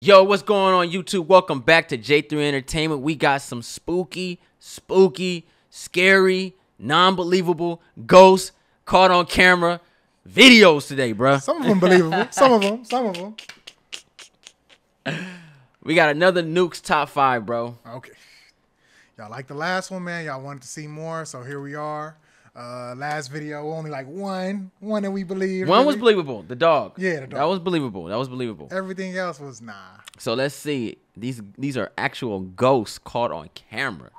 Yo, what's going on YouTube? Welcome back to J3 Entertainment. We got some spooky, scary, non-believable, ghosts caught on camera videos today, bruh. Some of them believable. Some of them. We got another Nuke's top 5, bro. Okay. Y'all like the last one, man. Y'all wanted to see more, so here we are. Last video, only like one that we believed. One was believable, the dog. Yeah, the dog. That was believable. Everything else was nah. So let's see. These are actual ghosts caught on camera.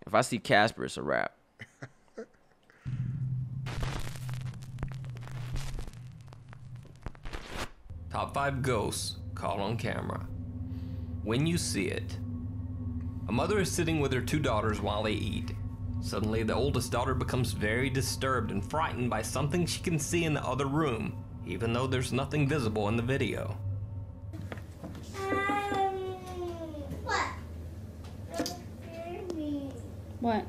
If I see Casper, it's a wrap. Top 5 ghosts caught on camera. When you see it. A mother is sitting with her 2 daughters while they eat. Suddenly, the oldest daughter becomes very disturbed and frightened by something she can see in the other room, even though there's nothing visible in the video. What?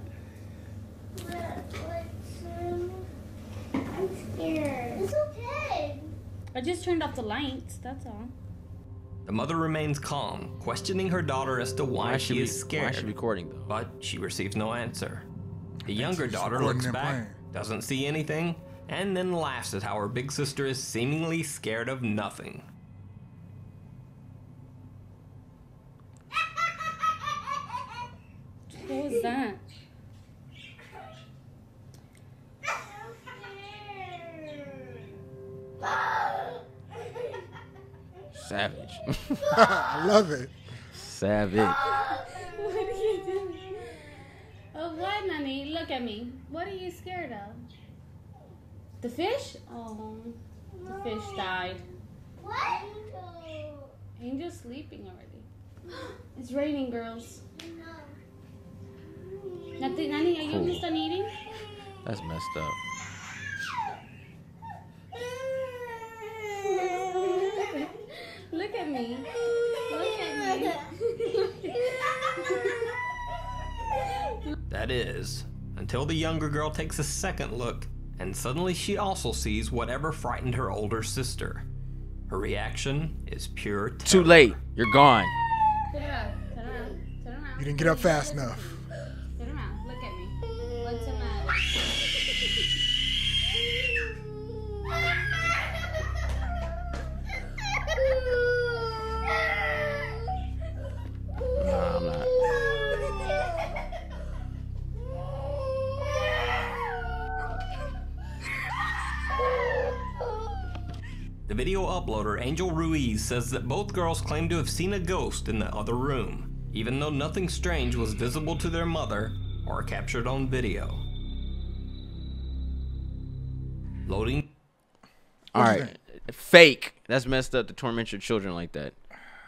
I'm scared. It's okay. I just turned off the lights, that's all. The mother remains calm, questioning her daughter as to why she is scared. Why is she recording though? But she receives no answer. The younger daughter looks back, doesn't see anything, and then laughs at how her big sister is seemingly scared of nothing. What was that? Savage. I love it. Savage. What are you doing? Oh, what, Nani? Look at me. What are you scared of? The fish? Oh, the fish died. What? Angel's sleeping already. It's raining, girls. Nothing, Nani, are you almost done eating? That's messed up. Look at me. Look at me. That is, until the younger girl takes a second look, and suddenly she also sees whatever frightened her older sister. Her reaction is pure terror. Too late. You're gone. Turn around. Turn around. Turn around. You didn't get up fast enough. Turn around. Look at me. What's the matter? Nah, I'm not. The video uploader, Angel Ruiz, says that both girls claim to have seen a ghost in the other room, even though nothing strange was visible to their mother or captured on video. Loading. All right. Fake. That's messed up to torment your children like that.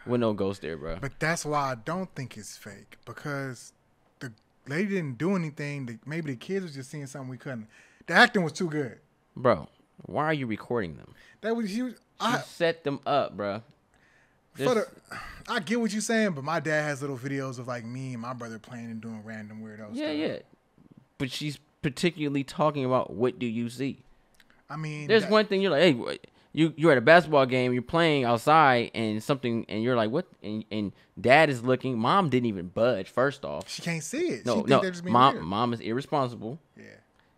With no ghost there, bro. But that's why I don't think it's fake, because the lady didn't do anything. Maybe the kids was just seeing something we couldn't. The acting was too good. Bro, why are you recording them? That was huge. She set them up, bro. I get what you're saying, but my dad has little videos of like me and my brother playing and doing random weirdo stuff. Yeah. But she's particularly talking about what do you see. I mean, There's one thing you're like, hey, you're at a basketball game, you're playing outside, and you're like, what? And dad is looking. Mom didn't even budge. First off, she can't see it. No. They're just being weird. Mom is irresponsible. Yeah.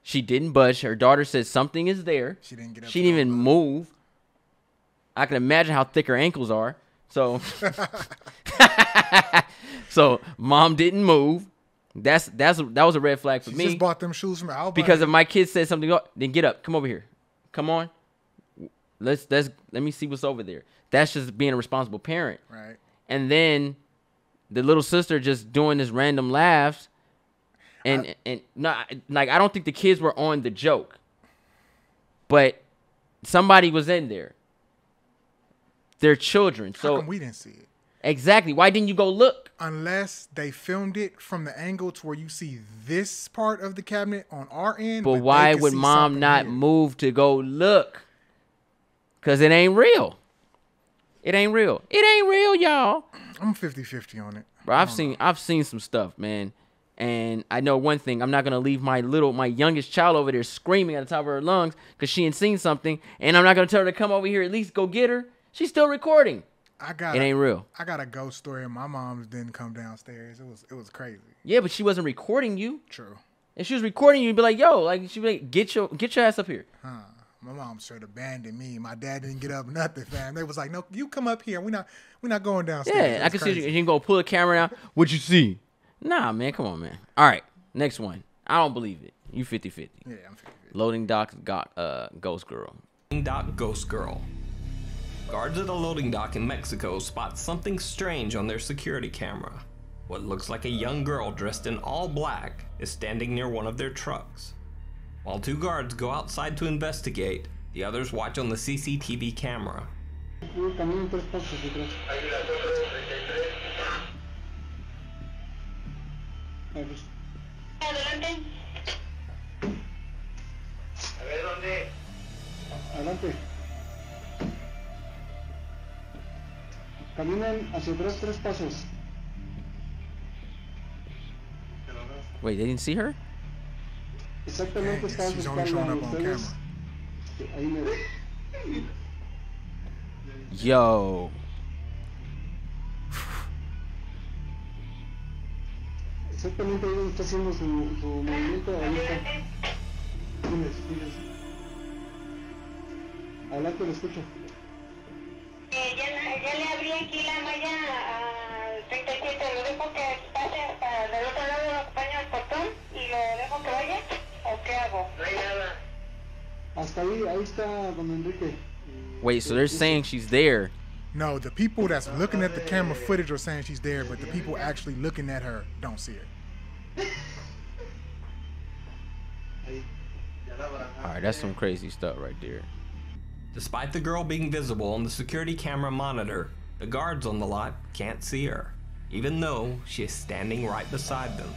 She didn't budge. Her daughter said something is there. She didn't get up. She didn't even move. I can imagine how thick her ankles are. So, so mom didn't move. That was a red flag for me. She just bought them shoes from Alba. Because if my kid said something, then get up, come over here, come on. Let me see what's over there. That's just being a responsible parent. Right. And then the little sister just doing this random laughs. And not like, I don't think the kids were on the joke, but somebody was in there. They're children. How come we didn't see it? Exactly. Why didn't you go look? Unless they filmed it from the angle to where you see this part of the cabinet on our end. But why would mom not move to go look? Because it ain't real. It ain't real. It ain't real, y'all. I'm 50-50 on it. Bro, I've seen some stuff, man. And I know one thing, I'm not going to leave my youngest child over there screaming at the top of her lungs because she ain't seen something. And I'm not going to tell her to come over here, at least go get her. She's still recording. I got It ain't real. I got a ghost story. My mom didn't come downstairs. It was crazy. Yeah, but she wasn't recording you. True. If she was recording you, you'd be like, yo, like she'd be like, get your ass up here. Huh. My mom straight abandoned me. My dad didn't get up nothing, fam. They was like, no, you come up here. We're not going downstairs. Yeah, I can see you can go pull the camera out. What you see? Nah, man, come on, man. All right, next one. I don't believe it. You 50-50. Yeah, I'm 50-50. Loading dock got ghost girl. Loading dock ghost girl. Guards at a loading dock in Mexico spot something strange on their security camera. What looks like a young girl dressed in all black is standing near one of their trucks. While 2 guards go outside to investigate, the others watch on the CCTV camera. Adelante. Caminen hacia atrás 3 pasos. Wait, they didn't see her? Exactamente, está She's only showing up on camera. Ahí mero. Yo. Exactamente ahí donde está haciendo su movimiento, ahí está. Diles. Adelante, lo escucho. Ya le abrí aquí la malla al 37, lo dejo que pase para del otro lado, lo acompaño al portón y lo dejo que vaya, ¿o qué hago? No hay nada. Hasta ahí está don Enrique. Wait, so they're saying she's there. No, the people that's looking at the camera footage are saying she's there, but the people actually looking at her don't see her. All right, that's some crazy stuff right there. Despite the girl being visible on the security camera monitor, the guards on the lot can't see her, even though she is standing right beside them.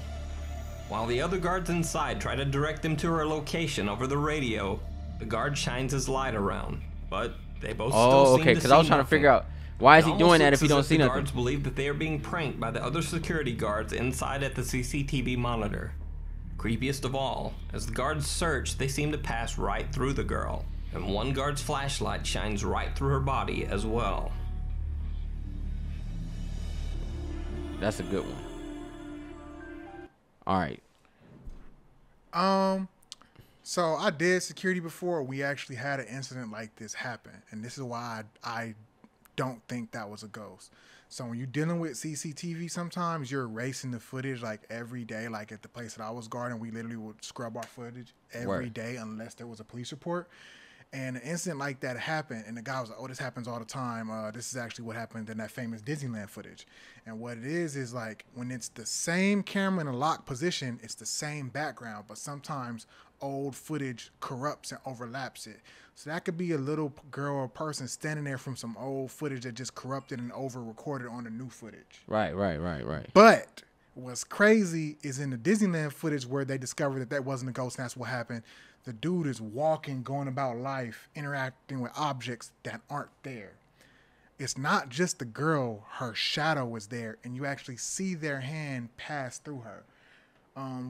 While the other guards inside try to direct them to her location over the radio, the guard shines his light around, but they both still seem okay, to because see I was trying to nothing. figure out why is It he doing almost that if he looks don't as see if the nothing? guards believe that they are being pranked by the other security guards inside at the CCTV monitor. Creepiest of all, as the guards search, they seem to pass right through the girl, and one guard's flashlight shines right through her body as well. That's a good one. All right. So I did security before. We actually had an incident like this happen, and this is why I don't think that was a ghost. So when you're dealing with CCTV, sometimes you're erasing the footage like every day. Like at the place that I was guarding, we literally would scrub our footage every day unless there was a police report. And an incident like that happened, and the guy was like, oh, this happens all the time. This is actually what happened in that famous Disneyland footage. And what it is like when it's the same camera in a locked position, it's the same background, but sometimes old footage corrupts and overlaps it. So that could be a little girl or person standing there from some old footage that just corrupted and over-recorded on the new footage. Right. But what's crazy is in the Disneyland footage where they discovered that that wasn't a ghost and that's what happened. The dude is walking, going about life, interacting with objects that aren't there. It's not just the girl, her shadow is there, and you actually see their hand pass through her.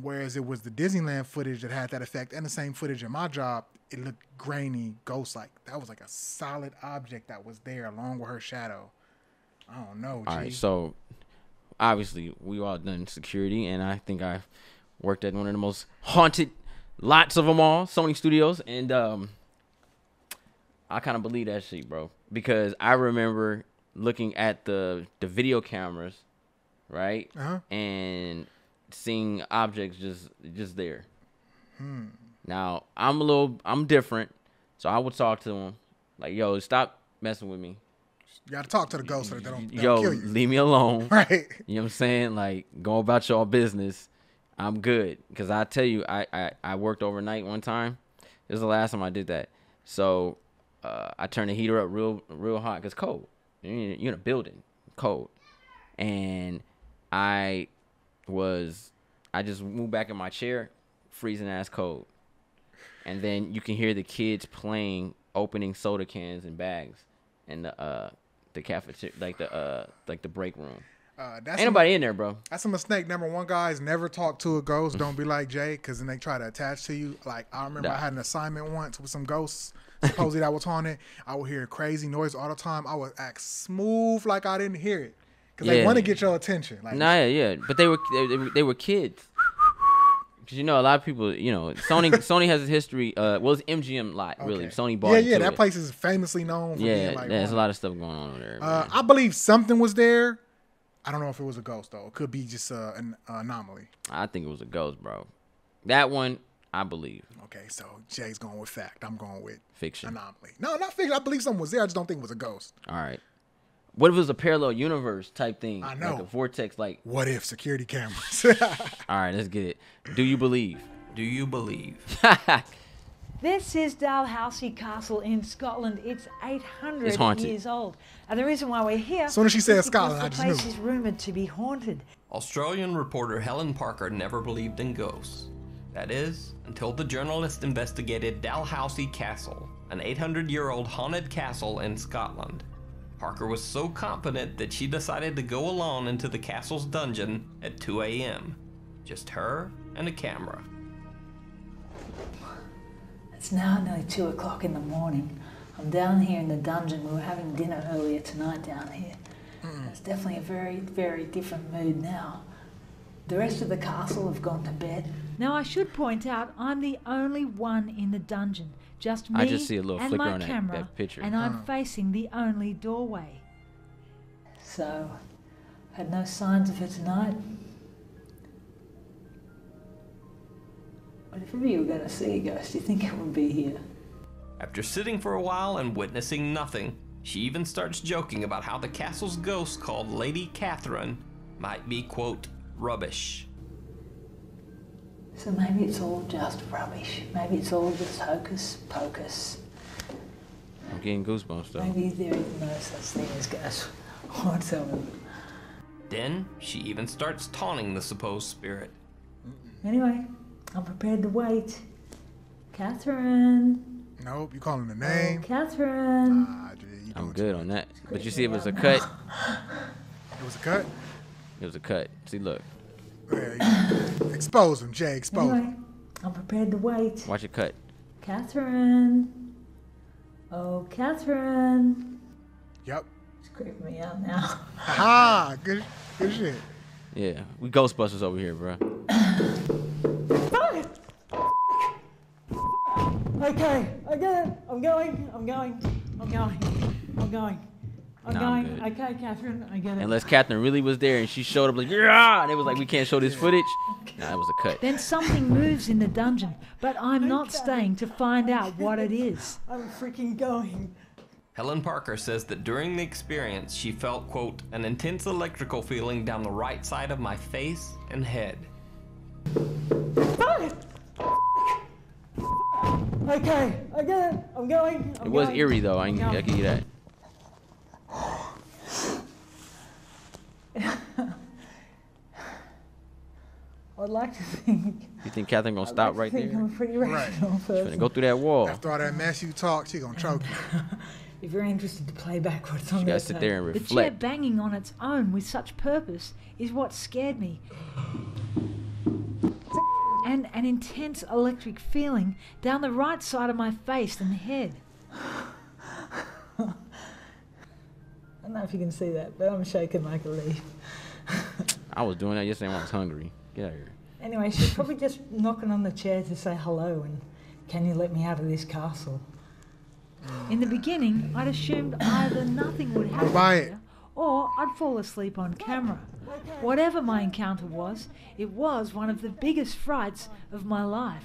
Whereas it was the Disneyland footage that had that effect, and the same footage in my job, it looked grainy, ghost-like. That was like a solid object that was there along with her shadow. I don't know, G. All right, so obviously we all done security, and I think I worked at one of the most haunted lots of them all, Sony Studios, and I kind of believe that shit, bro, because I remember looking at the video cameras, right, and seeing objects just there. Now I'm different, so I would talk to them like, yo, stop messing with me. You got to talk to the ghost so they don't Yo, kill you. leave me alone. Right. You know what I'm saying? Like, go about your business. I'm good. Because I tell you, I worked overnight one time. It was the last time I did that. So I turned the heater up real hot because cold. You're in a building, cold. And I just moved back in my chair, freezing ass cold. And then you can hear the kids playing, opening soda cans and bags in the cafeteria, like the break room. That's Ain't nobody in there, bro. That's a mistake. Number one, guys, never talk to a ghost. Don't be like Jay, because then they try to attach to you. Like, I remember I had an assignment once with some ghosts, supposedly that was haunted. I would hear crazy noise all the time. I would act smooth like I didn't hear it, because they want to get your attention. Like, Yeah. But they were kids. Because, a lot of people, Sony has a history. Well, it's MGM lot, really. Sony bought it. Yeah, that place is famously known for being like... there's a lot of stuff going on over there. I believe something was there. I don't know if it was a ghost, though. It could be just an anomaly. I think it was a ghost, bro. That one, I believe. Okay, so Jay's going with fact. I'm going with... Fiction. Anomaly. No, not fiction. I believe something was there. I just don't think it was a ghost. All right. What if it was a parallel universe type thing? I know. Like a vortex, like... What if security cameras? All right, let's get it. Do you believe? Do you believe? This is Dalhousie Castle in Scotland. It's 800 It's haunted. years old. And the reason why we're here... As soon as she said is because Scotland, I just knew. the place is rumoured to be haunted. Australian reporter Helen Parker never believed in ghosts. That is, until the journalist investigated Dalhousie Castle, an 800-year-old haunted castle in Scotland. Parker was so confident that she decided to go alone into the castle's dungeon at 2 a.m. Just her and a camera. It's now nearly 2 o'clock in the morning. I'm down here in the dungeon. We were having dinner earlier tonight down here. It's definitely a very, very different mood now. The rest of the castle have gone to bed. Now, I should point out, I'm the only one in the dungeon. Just me I just see a little and flicker my on camera, that picture. and I'm facing the only doorway. So, had no signs of her tonight. But if ever you were going to see a ghost, do you think it would be here? After sitting for a while and witnessing nothing, she even starts joking about how the castle's ghost, called Lady Catherine, might be, quote, rubbish. So maybe it's all just rubbish. Maybe it's all just hocus pocus. I'm getting goosebumps, though. Maybe there is no such thing as ghosts whatsoever. Then, she even starts taunting the supposed spirit. Anyway, I'm prepared to wait. Catherine. Nope, you calling the name. Oh, Catherine. I'm good on that. But you see, it was a cut. It was a cut? It was a cut. See, look. Expose him, Jay. Expose Anyway, him. I'm prepared to wait. Watch it cut. Catherine. Oh, Catherine. Yep. It's creeping me out now. Aha! Good shit. Yeah, we Ghostbusters over here, bro. Okay, I get it. I'm going. I'm going. good. Okay, Catherine, I get it. Unless Catherine really was there and she showed up like, yeah, and it was like, we can't show this footage. Nah, it was a cut. Then something moves in the dungeon, but I'm not staying to find out what it is. I'm freaking going. Helen Parker says that during the experience, she felt, quote, an intense electrical feeling down the right side of my face and head. Okay, I get it. I'm going. It was eerie, though. I can give you that. I'd like to think. You think Catherine gonna stop right there? I'm a pretty rational She's gonna person. go through that wall. After all that mess you talk, she gonna choke you. If you're interested to play back what's on You that gotta sit there and The chair reflect. banging on its own with such purpose is what scared me. And an intense electric feeling down the right side of my face and head. I don't know if you can see that, but I'm shaking like a leaf. I was doing that yesterday when I was hungry. Get out of here. Anyway, she's probably just knocking on the chair to say hello and, can you let me out of this castle? In the beginning, I'd assumed either nothing would happen buy it. here, or I'd fall asleep on camera. Whatever my encounter was, it was one of the biggest frights of my life.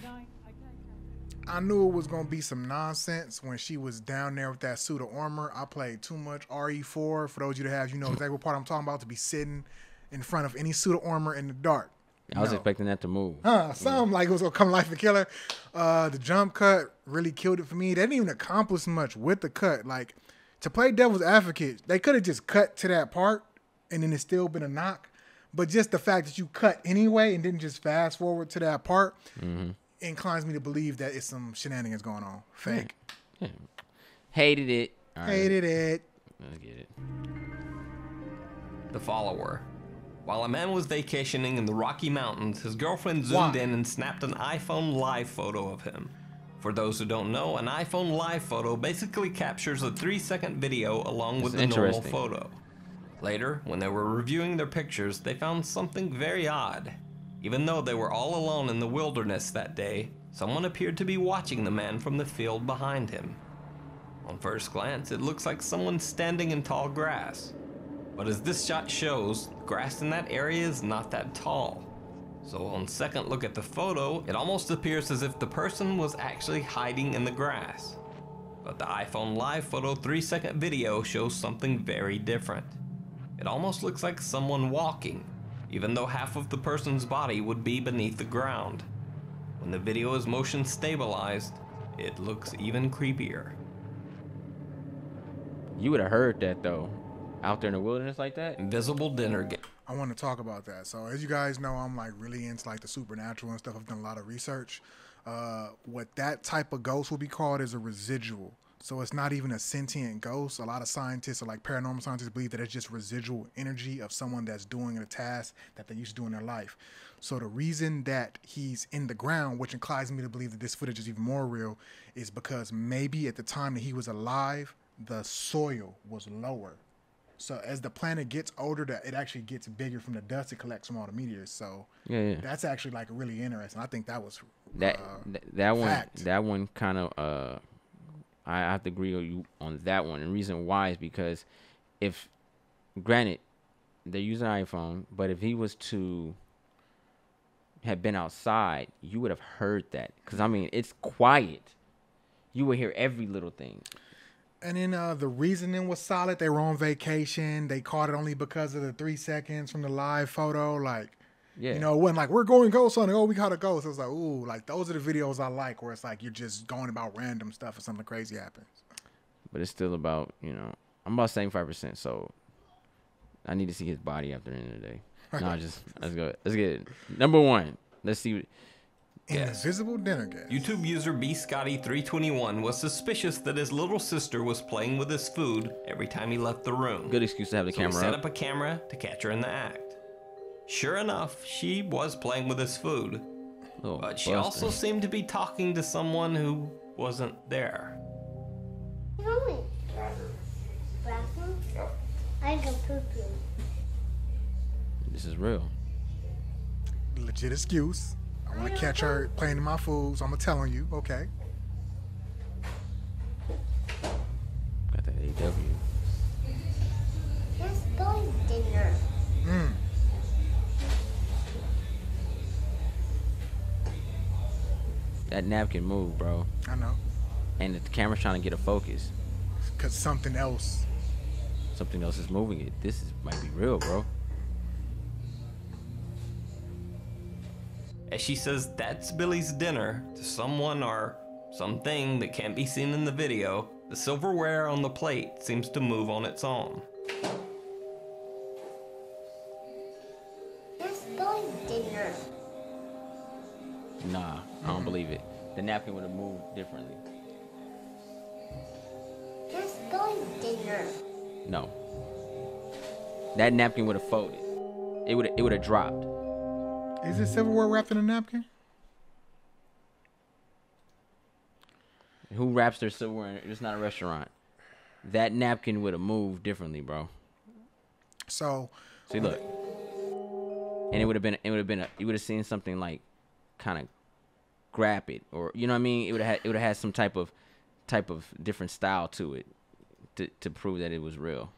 I knew it was gonna be some nonsense when she was down there with that suit of armor. I played too much RE4. For those of you that have, you know exactly what part I'm talking about, to be sitting in front of any suit of armor in the dark. I was expecting that to move. Something like it was gonna come like the killer. The jump cut really killed it for me. They didn't even accomplish much with the cut. Like, to play devil's advocate, they could have just cut to that part and then it's still been a knock. But just the fact that you cut anyway and didn't just fast forward to that part inclines me to believe that it's some shenanigans going on. Fake. Yeah. Hated it. All right. Hated it. I get it. The follower, While a man was vacationing in the Rocky Mountains, his girlfriend zoomed in and snapped an iPhone live photo of him. For those who don't know, an iPhone live photo basically captures a 3-second video along with the normal photo. Later, when they were reviewing their pictures, they found something very odd. Even though they were all alone in the wilderness that day, someone appeared to be watching the man from the field behind him. On first glance, it looks like someone standing in tall grass. But as this shot shows, the grass in that area is not that tall. So on second look at the photo, it almost appears as if the person was actually hiding in the grass. But the iPhone live photo 3-second video shows something very different. It almost looks like someone walking, even though half of the person's body would be beneath the ground. When the video is motion stabilized, it looks even creepier. You would have heard that though, out there in the wilderness like that. Invisible dinner game. I want to talk about that. So as you guys know, I'm like really into like the supernatural and stuff. I've done a lot of research. What that type of ghost will be called is a residual. So it's not even a sentient ghost. A lot of scientists or like paranormal scientists believe that it's just residual energy of someone that's doing a task that they used to do in their life. So the reason that he's in the ground, which inclines me to believe that this footage is even more real, is because maybe at the time that he was alive, the soil was lower. So as the planet gets older, it actually gets bigger from the dust it collects from all the meteors. So that's actually like really interesting. I think that was that one kind of I have to agree with you on that one. And the reason why is because if, granted, they're using an iPhone, but if he was to have been outside, you would have heard that. Because, I mean, it's quiet. You would hear every little thing. And then the reasoning was solid. They were on vacation. They caught it only because of the 3 seconds from the live photo. Like, you know, it wasn't like, we're going ghost hunting. Oh, we caught a ghost. It was like, ooh, like those are the videos I like where it's like you're just going about random stuff and something crazy happens. But it's still about, you know, I'm about 75%. So I need to see his body after the end of the day. No, let's go. Let's get it. Number one. Let's see. Invisible dinner guest. YouTube user bscotty321 was suspicious that his little sister was playing with his food every time he left the room. Good excuse to have the camera he set up a camera to catch her in the act. Sure enough, she was playing with his food, but she also seemed to be talking to someone who wasn't there. Bathroom? I go poo-poo. This is real. Legit excuse. I want to catch her playing in my food, so I'm telling you, okay. Got that AW. Let's go to dinner. That napkin moved, bro. I know. And the camera's trying to get a focus. Because something else is moving it. Might be real, bro. As she says that's Billy's dinner to someone or something that can't be seen in the video, the silverware on the plate seems to move on its own. Let's go to dinner. Nah, I don't believe it. The napkin would have moved differently. Let's go to dinner. No. That napkin would have folded. It would have dropped. Is it silverware wrapped in a napkin? Who wraps their silverware? It's not a restaurant. That napkin would have moved differently, bro. So, see, look, and it would have you would have seen something like kind of grab it, or you know what I mean. It would have had some type of different style to it to prove that it was real.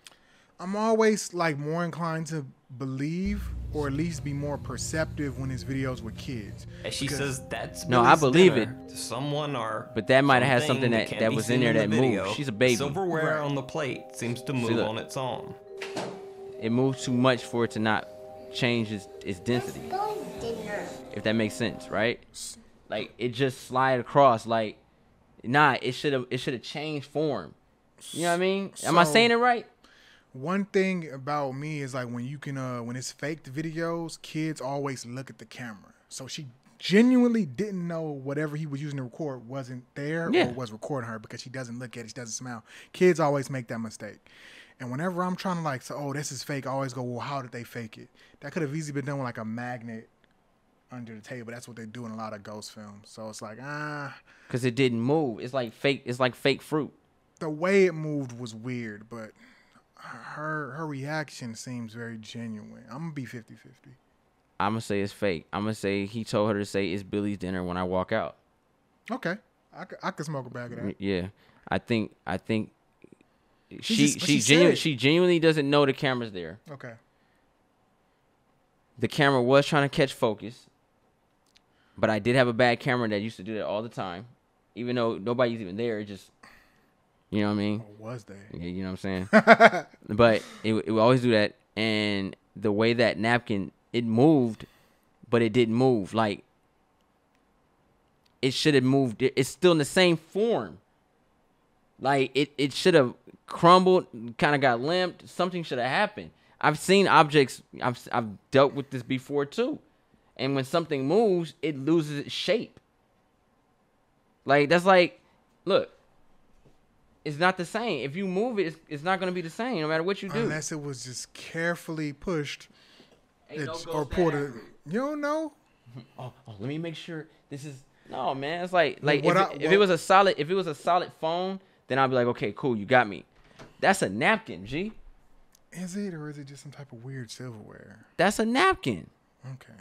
I'm always like more inclined to believe or at least be more perceptive when it's videos with kids. As she says that's no, I believe it to someone or but that might have had something that was in there that moved. She's a baby. Silverware on the plate seems to move on its own. It moves too much for it to not change its density. If that makes sense, right? Like it just slide across. Like it should have changed form. You know what I mean? Am I saying it right? One thing about me is like when you can when it's faked videos, kids always look at the camera. So she genuinely didn't know whatever he was using to record wasn't there or was recording her because she doesn't look at it, she doesn't smile. Kids always make that mistake. And whenever I'm trying to like say, oh, this is fake, I always go, well, how did they fake it? That could have easily been done with like a magnet under the table. That's what they do in a lot of ghost films. So it's like, Because it didn't move. It's like fake. It's like fake fruit. the way it moved was weird, but her reaction seems very genuine. I'm gonna be 50-50. I'm gonna say it's fake. I'm gonna say he told her to say it's Billy's dinner when I walk out. Okay, I could smoke a bag of that. Yeah, I think She she genuinely doesn't know the camera's there. Okay. The camera was trying to catch focus, but I did have a bad camera that used to do that all the time, even though nobody's even there. It just, you know what I mean? Or was they? Yeah, you know what I'm saying? But it would always do that, and the way that napkin, it moved, but it didn't move. Like, it should have moved. It's still in the same form. Like, it should have crumbled, kind of got limped. Something should have happened. I've seen objects. I've dealt with this before too, and when something moves, it loses its shape. Like, that's like, look, it's not the same. If you move it, it's not gonna be the same, no matter what you do. Unless it was just carefully pushed, Ain't no or ghost pulled. that You don't know. Oh, let me make sure this is. No, man, it's like if what- it was a solid phone, then I'd be like, okay, cool, you got me. That's a napkin, G. Is it, or is it just some type of weird silverware? That's a napkin. Okay.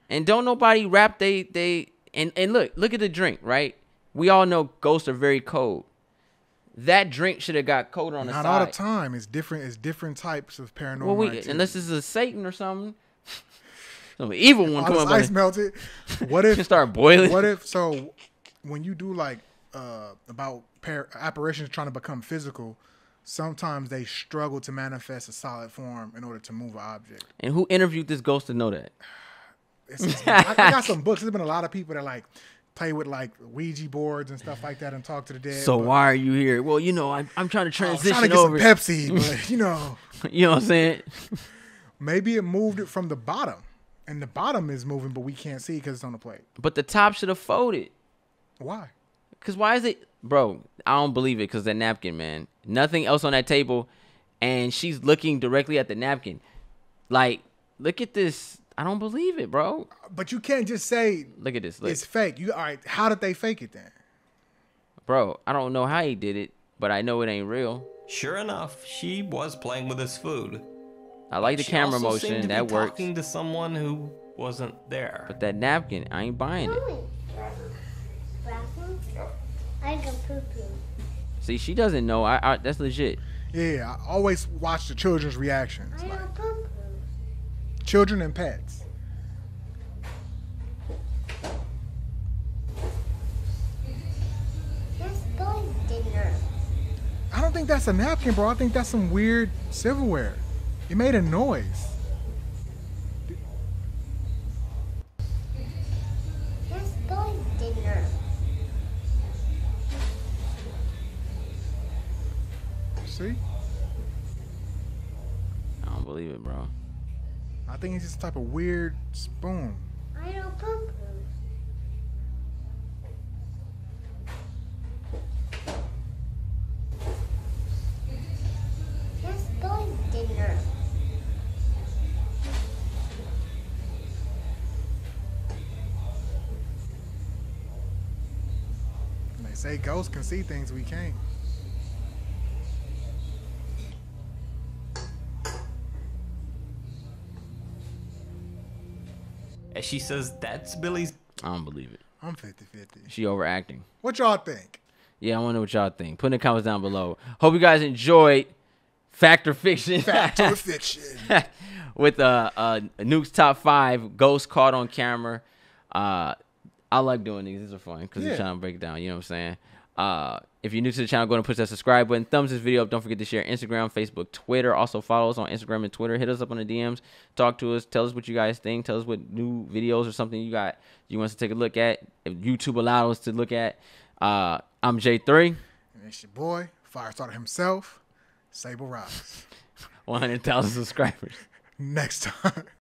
And don't nobody wrap they and look at the drink, right? We all know ghosts are very cold. That drink should have got colder on the Not side. all the time. It's different. It's different types of paranormal. Well, activity. unless this is a Satan or something. Some evil one All come this up ice and melted. What if start boiling. What if so? When you do like about apparitions trying to become physical, sometimes they struggle to manifest a solid form in order to move an object. And who interviewed this ghost to know that? I got some books. There's been a lot of people that like play with like Ouija boards and stuff like that and talk to the dead. So but why are you here? Well, you know, I'm trying to I'm transition trying to get over. some Pepsi, but you know, You know what I'm saying? maybe it moved it from the bottom, and the bottom is moving, but we can't see because it's on the plate. But the top should have folded. Why? Cause why is it, bro? I don't believe it. Cause that napkin, man. Nothing else on that table, and she's looking directly at the napkin. Like, look at this. I don't believe it, bro. But you can't just say Look at this. Look. it's fake. You all right? How did they fake it then? Bro, I don't know how he did it, but I know it ain't real. Sure enough, she was playing with his food. I like the She camera also seemed motion. to be That works. talking to someone who wasn't there. But that napkin, I ain't buying it. I go poo poo. See, she doesn't know. I that's legit. Yeah, I always watch the children's reactions, I like go poo poo. children and pets. Let's go dinner. I don't think that's a napkin, bro. I think that's some weird silverware. It made a noise. Let's go dinner. See? I don't believe it, bro. I think it's just a type of weird spoon. I go poo poo. Let's go dinner. And they say ghosts can see things we can't. As she says, that's Billy's. I don't believe it. I'm 50-50. She overacting. What y'all think? Yeah, I want to know what y'all think. Put in the comments down below. Hope you guys enjoyed Fact or Fiction. Fact or fiction? With Nuke's top 5 ghosts caught on camera. I like doing these. These are fun because Yeah. you're trying to break it down. You know what I'm saying? If you're new to the channel, go ahead and push that subscribe button. Thumbs this video up. Don't forget to share Instagram, Facebook, Twitter. Also follow us on Instagram and Twitter. Hit us up on the DMs. Talk to us. Tell us what you guys think. Tell us what new videos or something you want us to take a look at. If YouTube allows us to look at. I'm J3. And it's your boy, Firestarter himself, Sable Rocks. 100,000 subscribers. Next time.